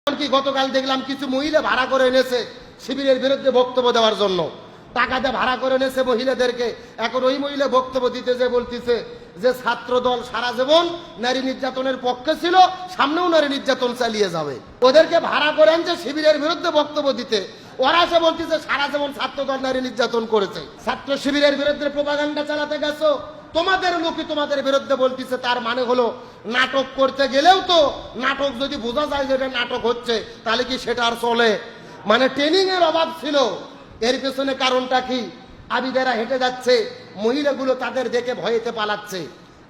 এমনকি গতকাল দেখলাম কিছু মহিলা ভাড়া করে এনেছে শিবিরের বিরুদ্ধে বক্তব্য দেওয়ার জন্য, টাকা দিয়ে ভাড়া করে এনেছে মহিলাদেরকে। এখন ওই মহিলা বক্তব্য দিতে যে বলতেছে যে ছাত্র দল সারা জীবন নারী নির্যাতনের পক্ষে ছিল, সামনেও নারী নির্যাতন চালিয়ে যাবে। ওদেরকে ভাড়া করে আনছে শিবিরের বিরুদ্ধে বক্তব্য দিতে, ওরা এসে বলতেছে সারা জীবন ছাত্র দল নারী নির্যাতন করেছে। ছাত্র শিবিরের বিরুদ্ধে প্রোপাগান্ডা চালাতে গেছো, তোমাদের লোকই তোমাদের বিরুদ্ধে বলতেছে। তার মানে হলো নাটক করতে গেলেও তো নাটক যদি বোঝা যায় যে এটা নাটক হচ্ছে, তাহলে কি সেটা আর চলে? মানে ট্রেনিং এর অভাব ছিল। এর পেছনে কারণটা কি? আবিদেরা হেঁটে যাচ্ছে, মহিলাগুলো তাদের দেখে ভয়েতে পালাচ্ছে।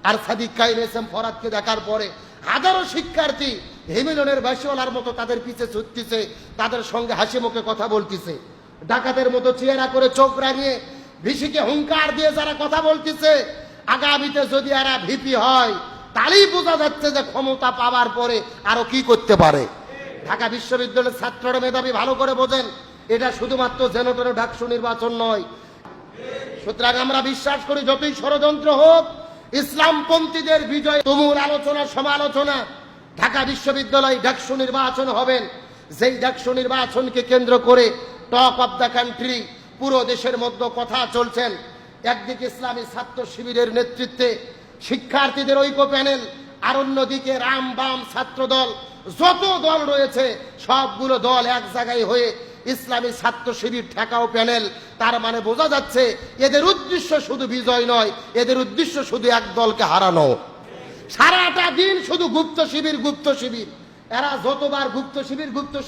আর সাদিক কাইম এসএম ফরাদকে দেখার পরে হাজারো শিক্ষার্থী হেমিলনের বাসিওয়ালার মতো তাদের পিছে ছুটতেছে, তাদের সঙ্গে হাসি মুখে কথা বলতেছে। ডাকাতের মতো চেহারা করে চোখ রাঙিয়ে ভিসিকে হুঙ্কার দিয়ে যারা কথা বলতেছে, আগামীতে যদি এরা ভিপি হয় তাহলেই বোঝা যাচ্ছে যে ক্ষমতা পাওয়ার পরে আরো কি করতে পারে। ঢাকা বিশ্ববিদ্যালয়ের ছাত্ররা মেধাবী, ভালো করে বোঝেন, এটা শুধুমাত্র জেনোটের ডাকসু নির্বাচন নয়। সুতরাং আমরা বিশ্বাস করি যতই ষড়যন্ত্র হোক, ইসলামপন্থীদের বিজয় তুমুল আলোচনা সমালোচনা। ঢাকা বিশ্ববিদ্যালয় ডাকসু নির্বাচন হবেন, যেই ডাকসু নির্বাচনকে কেন্দ্র করে টক অব দ্য কান্ট্রি পুরো দেশের মধ্যে কথা চলছেন। একদিকে ইসলামী ছাত্র শিবিরের নেতৃত্বে শিক্ষার্থীদের ঐক্য প্যানেল, আর অন্যদিকে রাম বাম ছাত্র দল, যত দল রয়েছে সবগুলো দল এক জায়গায় হয়ে ইসলামী ছাত্র শিবির ঠেকাও প্যানেল। তার মানে বোঝা যাচ্ছে এদের উদ্দেশ্য শুধু বিজয় নয়, এদের উদ্দেশ্য শুধু এক দলকে হারানো। সারাটা দিন শুধু গুপ্ত শিবির গুপ্ত শিবির। এরা যতবার গুপ্ত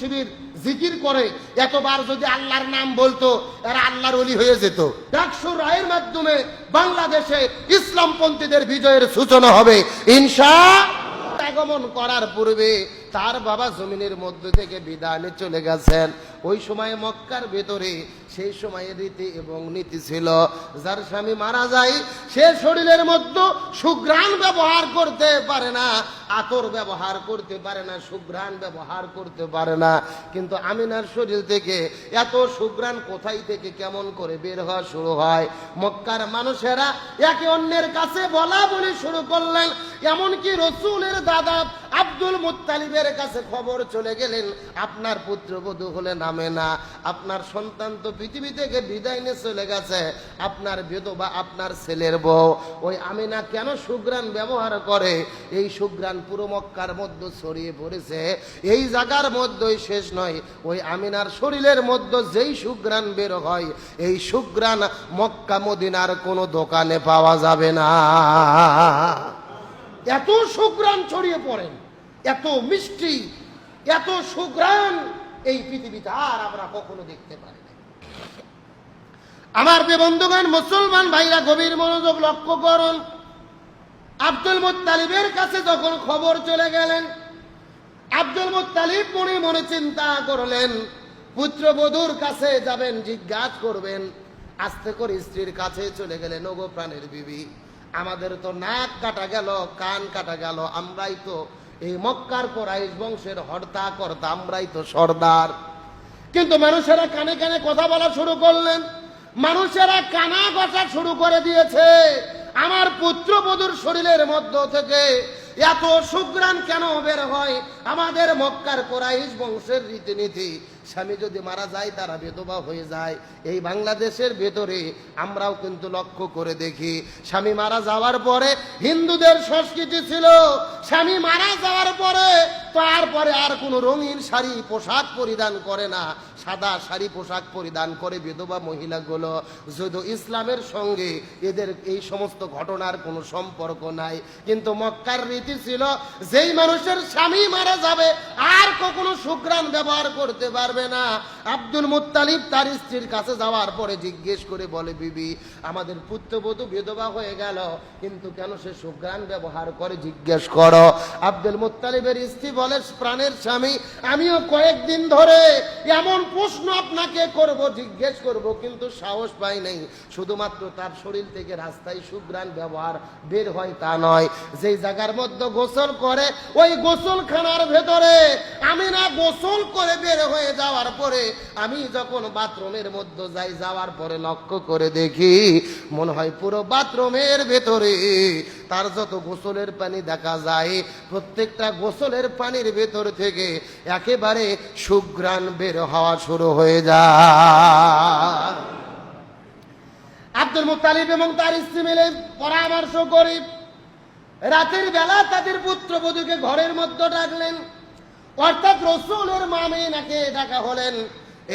শিবির জিকির করে, এতবার যদি আল্লাহর নাম বলতো এরা আল্লাহর ওলি হয়ে যেত। ডাকসু রায়ের মাধ্যমে বাংলাদেশে ইসলামপন্থীদের বিজয়ের সূচনা হবে ইনশাআল্লাহ। আগমন করার পূর্বে তার বাবা জমিনের মধ্যে থেকে বিদায় চলে গেছেন। ওই সময় মক্কার ভেতরে সেই সময়ে রীতি এবং নীতি ছিল, যার স্বামী মারা যায় সে শরীরের মধ্যে সুঘ্রাণ ব্যবহার করতে পারে না, আতর ব্যবহার করতে পারে না, সুঘ্রাণ ব্যবহার করতে পারে না। কিন্তু আমিনার শরীর থেকে এত সুঘ্রাণ কোথায় থেকে কেমন করে বের হওয়া শুরু হয়? মক্কার মানুষেরা একে অন্যের কাছে বলা বলি শুরু করলেন। এমনকি রসুলের দাদা আব্দুল মুত্তালিবের কাছে খবর চলে গেলেন, আপনার পুত্রবধূ হলে নামে না, আপনার সন্তান তো পৃথিবী থেকে বিদায় নিয়ে চলে গেছে, আপনার বিধবা আপনার ছেলের বউ ওই আমিনা কেন সুঘ্রাণ ব্যবহার করে? এই সুঘ্রাণ পুরো মক্কার মধ্যে ছড়িয়ে পড়েছে। এই জায়গার মধ্যেই শেষ নয়, ওই আমিনার শরীরের মধ্যে যেই সুঘ্রাণ বের হয়, এই সুঘ্রাণ মক্কা মদিনার কোনো দোকানে পাওয়া যাবে না। এত সুঘ্রাণ ছড়িয়ে পড়েন, এত মিষ্টি, এত সুঘ্রাণ এই পৃথিবীতে আর আমরা কখনো দেখতে পারি না। আমার বন্ধুগণ, মুসলমান ভাইরা গভীর মনোযোগ লক্ষ্য করুন। আব্দুল মুত্তালিবের কাছে যখন খবর চলে গেলেন, আব্দুল মুত্তালিব মনে মনে চিন্তা করলেন, পুত্রবধূর কাছে যাবেন, জিজ্ঞাসা করবেন। আস্তে করে স্ত্রীর কাছে চলে গেলেন, ওগো প্রাণের বিবি, আমাদের তো নাক কাটা গেল, কান কাটা গেল, আমরাই তো এই মক্কার কুরাইশ বংশের হর্তা কর্তা, আমরাই তো সর্দার। কিন্তু মানুষেরা কানে কানে কথা বলা শুরু করলেন, মানুষেরা কানা ঘষা শুরু করে দিয়েছে। আমার পুত্রবধূর শরীরের মধ্য থেকে এত সুঘ্রাণ কেন বের হয়? আমাদের মক্কার কুরাইশ বংশের রীতিনীতি, স্বামী যদি মারা যায় তারা বিধবা হয়ে যায়। এই বাংলাদেশের ভেতরে আমরাও কিন্তু লক্ষ্য করে দেখি, স্বামী মারা যাওয়ার পরে হিন্দুদের সংস্কৃতি ছিল, স্বামী মারা যাওয়ার পরে তারপরে আর কোনো রঙিন শাড়ি পোশাক পরিধান করে না, সাদা শাড়ি পোশাক পরিধান করে বিধবা মহিলাগুলো। যদিও ইসলামের সঙ্গে এদের এই সমস্ত ঘটনার কোনো সম্পর্ক নাই, কিন্তু মক্কার রীতি ছিল যেই মানুষের স্বামী মারা যাবে আর কখনো সুঘ্রাণ ব্যবহার করতে পারবে না। আব্দুল মুত্তালিব তার স্ত্রীর কাছে যাওয়ার পরে জিজ্ঞেস করে বলে, বিবি, আমাদের পুত্রবধূ বিধবা হয়ে গেল, কিন্তু কেন সে সুঘ্রাণ ব্যবহার করে জিজ্ঞেস করো। আব্দুল মুত্তালিবের স্ত্রী বলে, প্রাণের স্বামী, আমিও কয়েকদিন ধরে এমন প্রশ্ন আপনাকে করব, জিজ্ঞেস করব, কিন্তু সাহস পাই নাই। শুধুমাত্র তার শরীর থেকে রাস্তায় সুঘ্রাণ ব্যবহার বের হয় তা নয়, যেই জায়গার মধ্যে গোসল করে ওই গোসলখানার ভেতরে আমিনা গোসল করে বের হয়ে যাওয়ার পরে আমি যখন বাথরুমের মধ্যে যাই, যাওয়ার পরে লক্ষ্য করে দেখি মনে হয় পুরো বাথরুমের ভেতরে তার যত গোসলের পানি দেখা যায়, প্রত্যেকটা গোসলের পানির ভেতর থেকে একেবারে সুঘ্রাণ বের হওয়া শুরু হয়ে যায়। আব্দুল মুত্তালিব এবং তার স্ত্রী মিলে পরামর্শ করে রাতের বেলা তাদের পুত্রবধূকে ঘরের মধ্যে ডাকলেন, অর্থাৎ রাসূলের মা আমিনাকে ডাকা হলেন।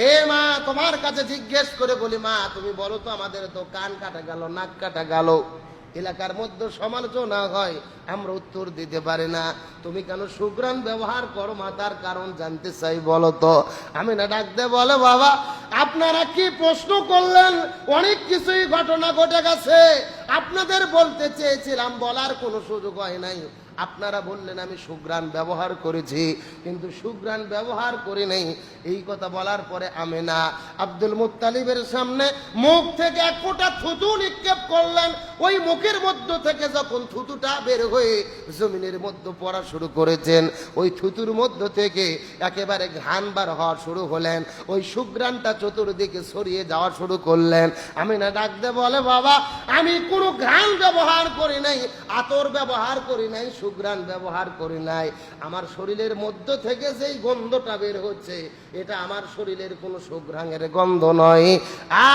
এ মা, তোমার কাছে জিজ্ঞেস করে বলি, মা তুমি বলো তো, আমাদের তো কান কাটা গেল, নাক কাটা গেল, এলাকার মধ্যে সমালোচনা হয়, আমরা উত্তর দিতে পারি না, তুমি কেন সুঘ্রাণ ব্যবহার করো মা, তার কারণ জানতে চাই, বলো তো। আমিনা ডাকতে বলে, বাবা আপনারা কি প্রশ্ন করলেন, অনেক কিছুই ঘটনা ঘটে গেছে, আপনাদের বলতে চেয়েছিলাম, বলার কোনো সুযোগ হয় নাই। আপনারা বললেন আমি সুঘ্রাণ ব্যবহার করেছি, কিন্তু সুঘ্রাণ ব্যবহার করি নাই। এই কথা বলার পরে আমিনা আব্দুল মুত্তালিবের সামনে মুখ থেকে এক ফোঁটা থুতু নিক্ষেপ করলেন। ওই মুখের মধ্য থেকে যখন থুতুটা বের হয়ে জমিনের মধ্যে পড়া শুরু করেছেন, ওই থুতুর মধ্য থেকে একেবারে ঘ্রাণ বার হওয়া শুরু হলেন, ওই সুঘ্রাণটা চতুর্দিকে ছড়িয়ে যাওয়া শুরু করলেন। আমিনা ডাকতে বলে, বাবা আমি কোনো ঘ্রাণ ব্যবহার করি নাই, আতর ব্যবহার করি নাই, সুঘ্রাণ ব্যবহার করি নাই, আমার শরীরের মধ্য থেকে যেই গন্ধটা বের হচ্ছে এটা আমার শরীরের কোনো সুঘ্রাণের গন্ধ নয়।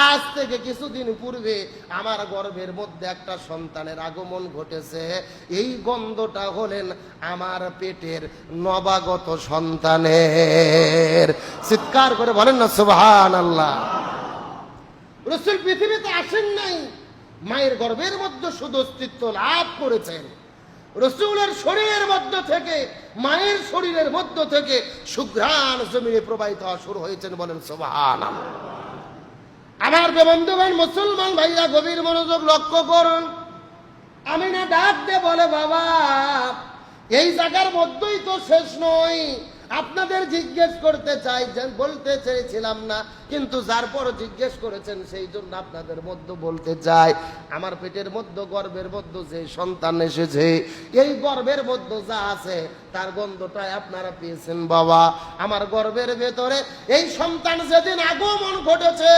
আজ থেকে কিছুদিন পূর্বে আমার গর্ভের মধ্যে একটা সন্তানের আগমন ঘটেছে, এই গন্ধটা হলেন আমার পেটের নবাগত সন্তানের। চিৎকার করে বলেন না সুবহানাল্লাহ। রাসূল পৃথিবীতে আসেন নাই, মায়ের গর্ভের মধ্যে শুধু অস্তিত্ব লাভ করেছেন। রাসূলের শরীরের মধ্য থেকে, মায়ের শরীরের মধ্য থেকে সুঘ্রাণ জমিনে প্রবাহিত হওয়া শুরু হয়েছেন, বলেন সুবহানাল্লাহ। আমার বন্ধুগণ, মুসলমান ভাইরা গভীর মনোযোগ লক্ষ্য করুন। আমিনা ডাক দিয়ে বলে, বাবা এই জায়গার মধ্যেই তো শেষ নয়, আপনাদের জিজ্ঞেস করতে চাই, বলতে চেয়েছিলাম না, কিন্তু যার পর জিজ্ঞেস করেছেন সেই জন্য আপনাদের মধ্যে বলতে চাই। আমার পেটের মধ্যে, গর্ভের মধ্যে যে সন্তান এসেছে, এই গর্ভের মধ্যে যা আছে তার গন্ধটাই আপনারা পেয়েছেন। বাবা আমার গর্ভের ভেতরে এই সন্তান যেদিন আগমন ঘটেছে,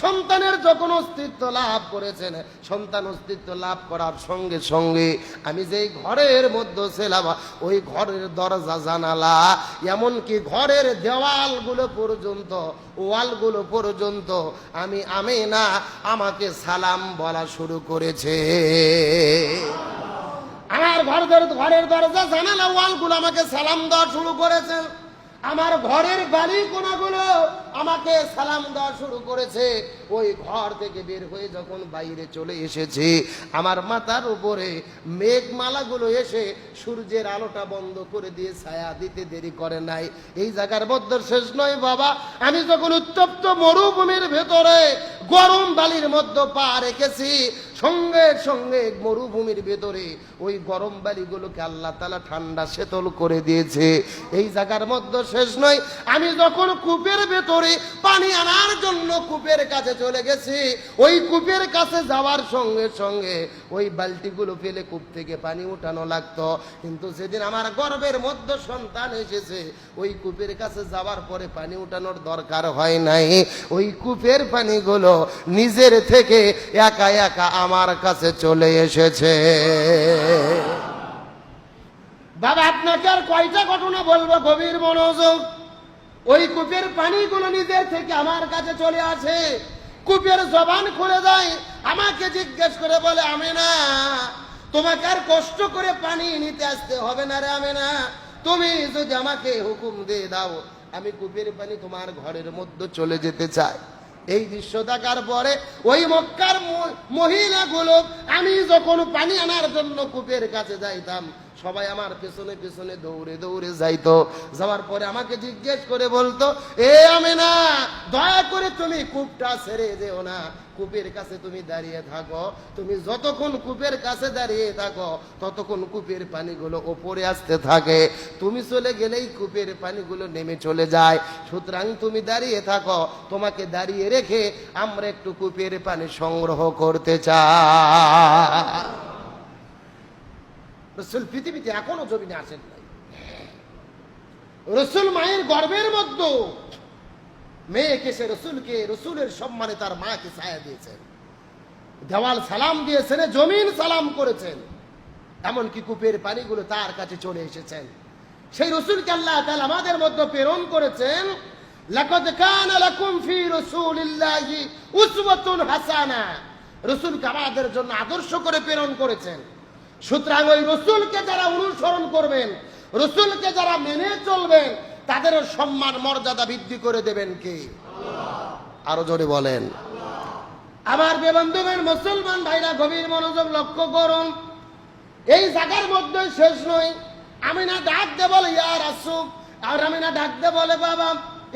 সন্তানের যখন অস্তিত্ব লাভ করেছেন, সন্তান অস্তিত্ব লাভ করার সঙ্গে সঙ্গে আমি যেই ঘরের মধ্যে ছিলাম, ওই ঘরের দরজা জানালা, এমনকি ঘরের দেওয়ালগুলো পর্যন্ত, ওয়ালগুলো পর্যন্ত আমি আমিনা আমাকে সালাম বলা শুরু করেছে। আমার ঘরের দরজা জানালা, ওয়ালগুলো আমাকে সালাম দেওয়া শুরু করেছে। আমার ঘরের বালিকোনাগুলো আমাকে সালাম দেওয়া শুরু করেছে। ওই ঘর থেকে বের হয়ে যখন বাইরে চলে এসেছি, আমার মাথার উপরে মেঘমালাগুলো এসে সূর্যের আলোটা বন্ধ করে দিয়ে ছায়া দিতে দেরি করে নাই। এই জায়গার মধ্যে শেষ নয় বাবা, আমি যখন উত্তপ্ত মরুভূমির ভেতরে গরম বালির মধ্যে পা রেখেছি, সঙ্গে সঙ্গে মরুভূমির ভেতরে ওই গরম বালিগুলোকে আল্লাহ তাআলা ঠান্ডা শীতল করে দিয়েছে। এই জায়গার মধ্যে শেষ নয়, আমি যখন কূপের ভেতরে পানি আনার জন্য কূপের কাছে চলে গেছি, ওই কূপের কাছে যাওয়ার সঙ্গে সঙ্গে ওই বালতিগুলো ফেলে কূপ থেকে পানি উঠানো লাগতো, কিন্তু যেদিন আমার গর্ভের মধ্যে সন্তান এসেছে, ওই কূপের কাছে যাওয়ার পরে পানি উঠানোর দরকার হয় নাই। ওই কূপের পানিগুলো নিজের থেকে একা একা আমার কাছে চলে এসেছে। বাবা আপনাকে আর কয়টা ঘটনা বলবো, গভীর মনোযোগ। ওই কূপের পানিগুলো নিজের থেকে আমার কাছে চলে আসে, কূপের জবান খুলে যায়, আমাকে জিজ্ঞেস করে বলে, আমিনা তোমাকে আর কষ্ট করে পানি নিতে আসতে হবে না রে আমিনা, তুমি যদি আমাকে হুকুম দিয়ে দাও, আমি কূপের পানি তোমার ঘরের মধ্যে চলে যেতে চাই। এই দৃশ্য দেখার পরে ওই মক্কার মহিলাগুলো, আমি যখন পানি আনার জন্য কূপের কাছে যাইতাম, সবাই আমার পেছনে পেছনে দৌড়ে দৌড়ে যাইতো। যাওয়ার পরে আমাকে জিজ্ঞেস করে বলতো, এ আমিনা দয়া করে তুমি কূপটা ছেড়ে যেও না, কূপের কাছে তুমি দাঁড়িয়ে থাকো। তুমি যতক্ষণ কূপের কাছে দাঁড়িয়ে থাকো, ততক্ষণ কূপের পানিগুলো ওপরে আসতে থাকে, তুমি চলে গেলেই কূপের পানিগুলো নেমে চলে যায়। সুতরাং তুমি দাঁড়িয়ে থাকো, তোমাকে দাঁড়িয়ে রেখে আমরা একটু কূপের পানি সংগ্রহ করতে চাই। রাসূল পৃথিবীতে এখনো জমিনে আসেন নাই। রসুল মায়ের গর্ভের মধ্যে মেয়েকে সে রসুলের সম্মানে তার মাকে ছায়া দিয়েছেন, দেওয়াল সালাম দিয়েছেন, জমিন সালাম করেছেন, এমনকি কূপের পানিগুলো তার কাছে চলে এসেছেন। সেই রসুলকে আল্লাহ তাআলা আমাদের মধ্যে প্রেরণ করেছেন। লাকাদ কানা লাকুম ফি রাসূলিল্লাহি উসওয়াতুন হাসানা, রসুলকে আমাদের জন্য আদর্শ করে প্রেরণ করেছেন। সুতরাং ওই রসুলকে যারা অনুসরণ করবেন, রসুলকে যারা মেনে চলবেন, তাদের সম্মান মর্যাদা বৃদ্ধি করে দেবেন কে? আরো জোরে বলেন। আমার বেবন্ধুগণ, মুসলমান ভাইরা, গভীর মনোযোগ লক্ষ্য করুন। এই জায়গার মধ্যে শেষ নয়। আমি না ডাক দে বলে ইয়া রাসূল, আর আমি না ডাক দে বলে বাবা,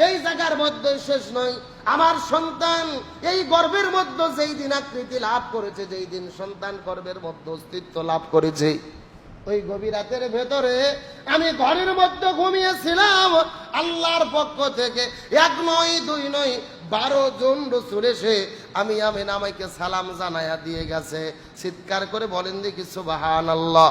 এই জায়গার মধ্যে শেষ নয়। আমার সন্তান এই গর্ভের মধ্যে যেই দিন আকৃতি লাভ করেছে, যেই দিন সন্তান গর্ভের মধ্যে অস্তিত্ব লাভ করেছে, ওই গভীর রাতের ভেতরে আমি ঘরের মধ্যে ঘুমিয়েছিলাম। আল্লাহর পক্ষ থেকে 1 নয় 2 নয় 12 জন রাসূল এসে আমি আমাকে সালাম জানায়া দিয়ে গেছে। চিৎকার করে বলেন দেখি সুবহানাল্লাহ।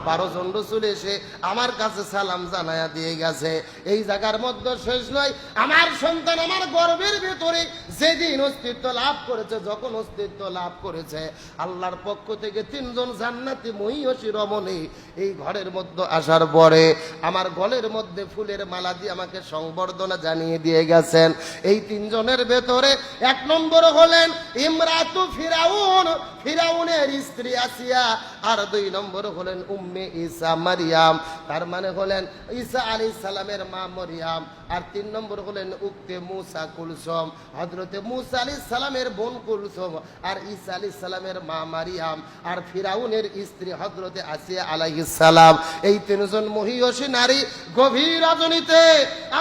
12 জন রাসূল এসে আমার কাছে সালাম জানায়া দিয়ে গেছে। এই জায়গার মধ্যে শেষ নয়। আমার সন্তান আমার গর্ভের ভেতরে যেদিন অস্তিত্ব লাভ করেছে, যখন অস্তিত্ব লাভ করেছে, আল্লাহর পক্ষ থেকে 3 জন জান্নাতি মহিষী রমণী এই ঘরের মধ্যে আসার পরে আমার গলের মধ্যে ফুলের মালা দিয়ে আমাকে সংবর্ধনা জানিয়ে দিয়ে গেছেন। এই 3 জনের ভেতরে 1 নম্বর হলেন ইমরাতু ফিরাউন, ফিরাউনের স্ত্রী আসিয়া, আর 2 নম্বর হলেন উম্মে ঈসা মারিয়াম, তার মানে হলেন ঈসা আলাইহিস সালামের মা মারিয়াম, আর 3 নম্বর হলেন উক্তে মুসা কুলসুম, হযরতে মুসা আলাইহিস সালামের বোন কুলসুম, আর ঈসা আলাইহিস সালামের মা মারিয়াম, আর ফিরাউনের স্ত্রী হযরতে আসিয়া আলাইহিস সালাম। এই 3 জন মহিষী নারী গভীর রজনীতে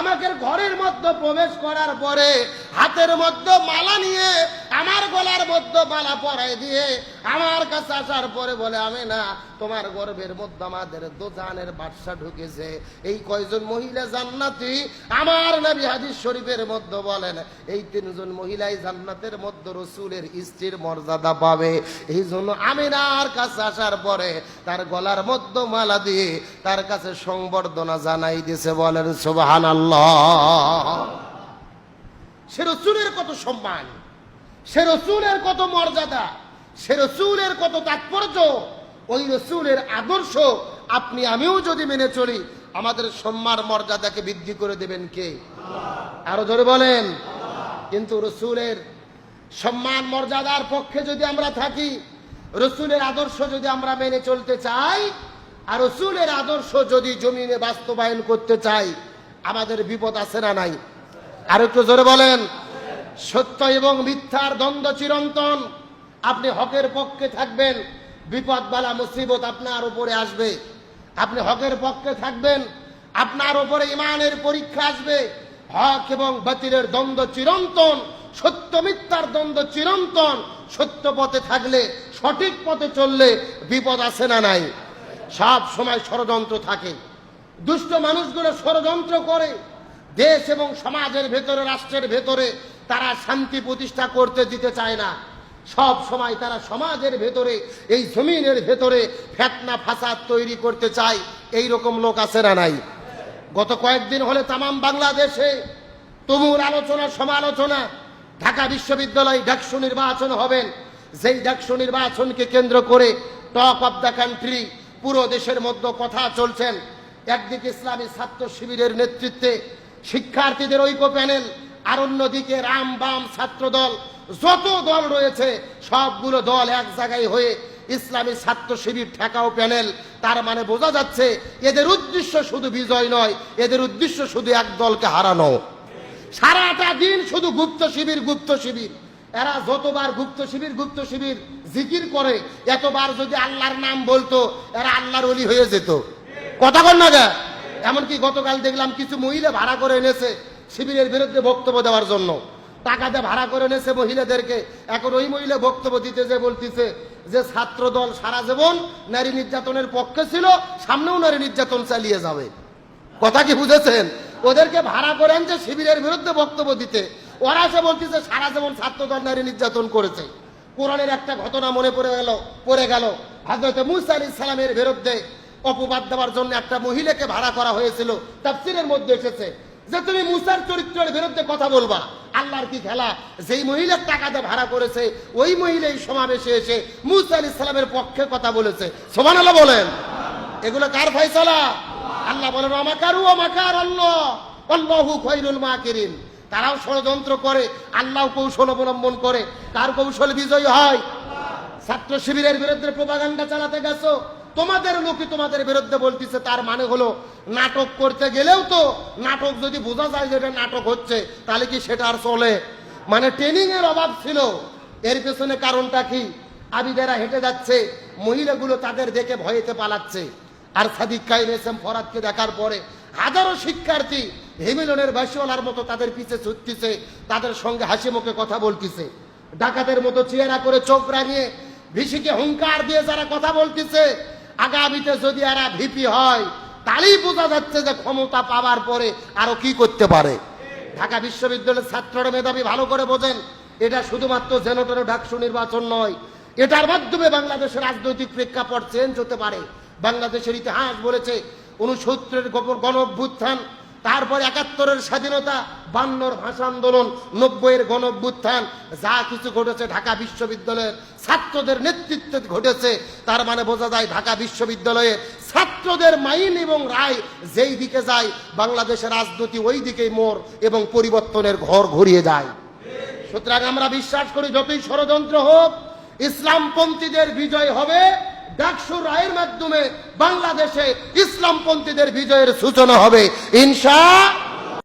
আমাকে ঘরের মধ্যে প্রবেশ করার পরে হাতের মধ্যে মালা নিয়ে আমার গলার মধ্যে মালা পরাই দিয়ে আমার কাছে আসার পরে বলে, আমি না তোমার গর্ভের মধ্যে আমাদের দোজানের বাদশা ঢুকেছে। এই কয়জন মহিলা জান্নাতি? আমার নবী হাদিস শরীফের মধ্যে বলেন এই 3 জন মহিলাই জান্নাতের মধ্যে রাসূলের স্ত্রীর মর্যাদা পাবে। এই জন্য আমিনার কাছে আসার পরে তার গলার মধ্যে মালা দিয়ে তার কাছে সংবর্ধনা জানাই দিয়েছে। বলেন সুবহানাল্লাহ। সে রাসূলের কত সম্মান, সে রাসূলের কত মর্যাদা, সে রাসূলের কত তাৎপর্য। ওই রাসূলের আদর্শ আপনি আমিও যদি মেনে চলি, আমাদের সম্মান মর্যাদাকে বৃদ্ধি করে দেবেন কে? আরো জোরে বলেন। কিন্তু রাসূলের সম্মান মর্যাদার পক্ষে যদি আমরা থাকি, রাসূলের আদর্শ যদি আমরা মেনে চলতে চাই, আর রাসূলের আদর্শ যদি জমিনে বাস্তবায়ন করতে চাই, আমাদের বিপদ আছে না নাই? আর একটু জোরে বলেন। সত্য এবং মিথ্যার দ্বন্দ্ব চিরন্তন। আপনি হকের পক্ষে থাকবেন, বিপদ বালা মুসিবত আপনার উপরে আসবে। আপনি হকের পক্ষে থাকবেন, আপনার উপরে ঈমানের পরীক্ষা আসবে। হক এবং বাতিলের দ্বন্দ্ব চিরন্তন, সত্য মিথ্যার দ্বন্দ্ব চিরন্তন। সত্য পথে থাকলে, সঠিক পথে চললে বিপদ আছে না নাই? সব সময় ষড়যন্ত্র থাকে। দুষ্ট মানুষগুলো ষড়যন্ত্র করে দেশ এবং সমাজের ভেতরে, রাষ্ট্রের ভেতরে তারা শান্তি প্রতিষ্ঠা করতে দিতে চায় না। সব সময় তারা সমাজের ভেতরে, এই জমিনের ভেতরে ফিতনা ফাসাদ তৈরি করতে চায়। এই রকম লোক আছে না নাই? গত কয়েকদিন হলে তামাম বাংলাদেশে তুমুল আলোচনা সমালোচনা। ঢাকা বিশ্ববিদ্যালয় ডাকসু নির্বাচন হবেন, যেই ডাকসু নির্বাচনকে কেন্দ্র করে টক অফ দ্য কান্ট্রি পুরো দেশের মধ্যে কথা চলছেন। একদিকে ইসলামী ছাত্র শিবিরের নেতৃত্বে শিক্ষার্থীদের ঐক্য প্যানেল, আর অন্যদিকে রাম বাম ছাত্র দল, যত দল রয়েছে সবগুলো দল এক জায়গায় হয়ে ইসলামী ছাত্র শিবির ঠেকাও প্যানেল। তার মানে বোঝা যাচ্ছে এদের উদ্দেশ্য শুধু বিজয় নয়, এদের উদ্দেশ্য শুধু এক দলকে হারানো। সারাটা দিন শুধু গুপ্ত শিবির, গুপ্ত শিবির। এরা যতবার গুপ্ত শিবির জিকির করে, এতবার যদি আল্লাহর নাম বলতো, এরা আল্লাহর ওলি হয়ে যেত। কথা বল না গা। এমনকি গতকাল দেখলাম কিছু মহিলা ভাড়া করে এনেছে শিবিরের বিরুদ্ধে বক্তব্য দেওয়ার জন্য। টাকা দিয়ে ভাড়া করে এনেছে মহিলাদেরকে। এখন ওই মহিলা বক্তব্য দিতে যে বলতেছে যে ছাত্র দল সারা জীবন নারী নির্যাতনের পক্ষে ছিল, সামনেও নারী নির্যাতন চালিয়ে যাবে। কথা কি বুঝেছেন? ওদেরকে ভাড়া করে আনছে শিবিরের বিরুদ্ধে বক্তব্য দিতে। ওরা সে বলতেছে সারা জীবন ছাত্র দল নারী নির্যাতন করেছে। কোরআনের একটা ঘটনা মনে পড়ে গেল। হযরত মুসা আলাইহিস সালামের বিরুদ্ধে অপবাদ দেওয়ার জন্য একটা মহিলাকে ভাড়া করা হয়েছিল। তাফসীরের মধ্যে এসেছে যে তুমি মুসার চরিত্রের বিরুদ্ধে কথা বলবা। আল্লাহর কি খেলা, যেই মহিলার টাকা দিয়ে ভাড়া করেছে ওই মহিলা এই সমাবেশে এসে মুসা আলাইহিস সালামের পক্ষে কথা বলেছে। সুবহানাল্লাহ বলেন। এগুলো কার ফয়সালা? আল্লাহ বলেন আমাকারু আমাকার আল্লাহ আল্লাহু খায়রুল মাকিরিন। তারাও ষড়যন্ত্র করে, আল্লাহ কৌশল অবলম্বন করে। কার কৌশল বিজয়ী হয়? ছাত্র শিবিরের বিরুদ্ধে প্রপাগান্ডা চালাতে গেছো, তোমাদের লোকই তোমাদের বিরুদ্ধে বলতেছে, তার মানে হলো নাটক করতে গেলেও তো নাটক যদি বোঝা যায় যে এটা নাটক হচ্ছে তাহলে কি সেটা আর চলে? মানে ট্রেনিং এর অভাব ছিল। এর পেছনে কারণটা কি? আবিদেরা হেঁটে যাচ্ছে, মহিলাগুলো তাদের দেখে ভয়েতে পালাচ্ছে। আর সাদিক কায়েম এসএম ফরাদকে দেখার পরে হাজারো শিক্ষার্থী হেমিলনের বাসিওয়ালার মতো তাদের পিছে ছুটতেছে, তাদের সঙ্গে হাসি মুখে কথা বলতেছে। ডাকাতের মতো চেহারা করে চোখ রাঙিয়ে ভিসিকে হুঙ্কার দিয়ে যারা কথা বলতেছে, আগামীতে যদি এরা ভিপি হয় তাহলেই বোঝা যাচ্ছে যে ক্ষমতা পাওয়ার পরে আরো কি করতে পারে। ঢাকা বিশ্ববিদ্যালয়ের ছাত্ররা মেধাবী, ভালো করে বোঝেন, এটা শুধুমাত্র জেনোটেরো ডাকসু নির্বাচন নয়, এটার মাধ্যমে বাংলাদেশের রাজনৈতিক প্রেক্ষাপট চেঞ্জ হতে পারে। বাংলাদেশের ইতিহাস বলেছে 69-এর গণ অভ্যুত্থান, তারপর 71-এর স্বাধীনতা, 52-র ভাষা আন্দোলন, 90-এর গণ অভ্যুত্থান, যা কিছু ঘটেছে ঢাকা বিশ্ববিদ্যালয়ের ছাত্রদের নেতৃত্বে ঘটেছে। তার মানে বোঝা যায় ঢাকা বিশ্ববিদ্যালয়ে ছাত্রদের মাইন এবং রায় যেই দিকে যায় বাংলাদেশের রাজনীতি ওই দিকেই মোড় এবং পরিবর্তনের ঘর ঘুরিয়ে যায়। সুতরাং আমরা বিশ্বাস করি যতই ষড়যন্ত্র হোক ইসলামপন্থীদের বিজয় হবে। ডাকসু রায়ের মাধ্যমে বাংলাদেশে ইসলামপন্থীদের বিজয়ের সূচনা হবে ইনশাআল্লাহ।